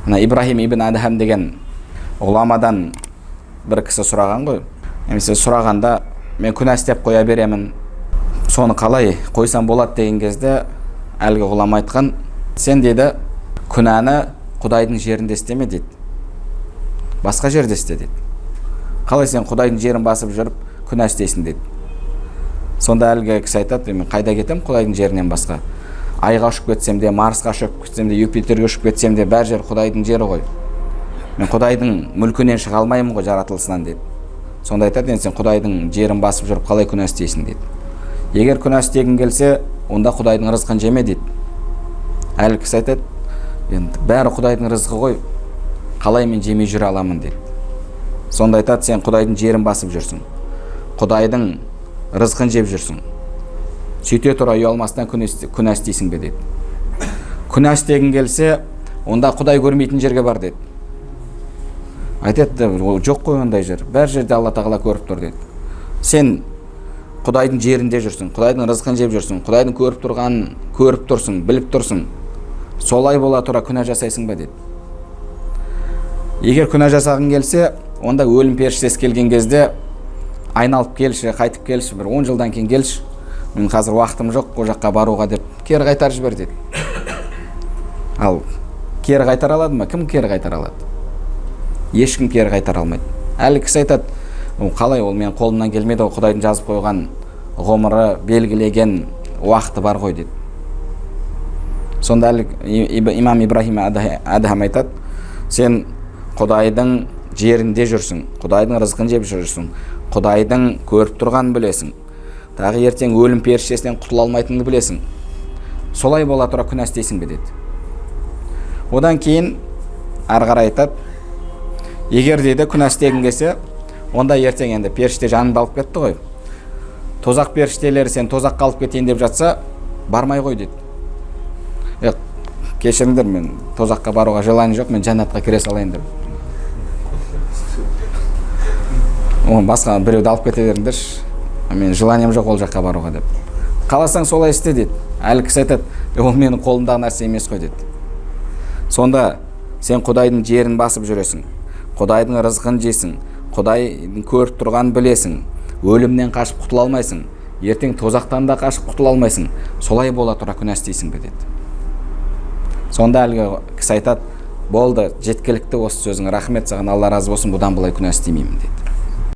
Мына Ибрахим ибн Адхам деген ғұламадан бір кісі сұраған ғой. Немесе сұрағанда, мен күнә істеп қоя беремін, соны қалай қойсам болады деген кезде, әлгі ғұлама айтқан, сен дейді, күнәні Құдайдың жерінде істеме дейді. Басқа жерде істе дейді. Қалай сен Құдайдың жерін басып жүріп күнә істейсің дейді. Сонда әлгі кісі айтады, мен қайда кетем Құдайдың жерінен басқа? Айға ұшып кетсем де, Марсқа ұшып кетсем де, Юпитерге ұшып кетсем де, бәр жер Құдайдың жері ғой. Мен Құдайдың мүлкінен шыға алмаймын ғой, жаратылысынан дейді. Сонда айтады, сен Құдайдың жерін басып жүріп қалай күнә істейсің дейді. Егер күнә істегің келсе, онда Құдайдың рызқын жеме дейді. Әлгі кісі айтады, енді бәрі Құдайдың рызқы ғой, қалай мен жемей жүре аламын дейді. Сонда айтады, сен Құдайдың жерін басып жүрсің, Құдайдың рызқын жеп жүрсің, сөйте тұра ұялмастан күнә істейсің бе дейді. Күнә істегің келсе, онда Құдай көрмейтін жерге бар дейді. Айтады, жоқ қой ондай жер, бәр жерде Алла тағала көріп тұр дейді. Сен Құдайдың жерінде жүрсің, Құдайдың рызқын жеп жүрсің, Құдайдың көріп тұрғанын көріп тұрсың, біліп тұрсың, солай бола тұра күнә жасайсың ба дейді. Егер күнә жасағың келсе, онда өлім періштесі келген кезде айналып келші, қайтып келші, бір 10 жылдан кейін келші, мен қазір уақытым жоқ ол жаққа баруға деп кері қайтарып жібер дейді. Ал кері қайтара алады ма? Кім кері қайтара алады? Ешкім кері қайтара алмайды. Әлі кісі айтады, қалай ол мен қолымнан келмеді, ол Құдайдың жазып қойған ғұмыры, белгілеген уақыты бар ғой дейді. Сонда имам Ибрахим Адхам айтады, сен Құдайдың жерінде жүрсің, Құдайдың рызқын жеп жүрсің, Құдайдың көріп тұрғанын білесің, тағы ертең өлім періштесінен құтыла алмайтыныңды білесің, солай бола тұра күнә істейсің бе деді. Одан кейін ары қарай айтады, егер дейді күнә істегің келсе, онда ертең енді періште жаныңды алып кетті ғой, тозақ періштелері сен тозаққа алып кетейін деп жатса, бармай ғой дейді. Кешіріңдер, мен тозаққа баруға желание жоқ, мен жәннатқа кіре салайын деп. Басқа біреуді алып кете беріңдерші, мен желанием жоқ ол жаққа баруға деп. Қаласаң солай істе дейді. Әлі кісі айтады, ол менің қолымдағы нәрсе емес қой дейді. Сонда сен Құдайдың жерін басып жүресің, Құдайдың рызқын жейсің, Құдайдың көріп тұрғанын білесің, өлімнен қашып құтыла алмайсың, ертең тозақтан да қашып құтыла алмайсың, солай бола тұра күнә істейсің бе деді. Сонда әлгі кісі айтады, болды, жеткілікті осы сөзің, рахмет саған, Алла разы болсын, бұдан былай күнә істемеймін деді.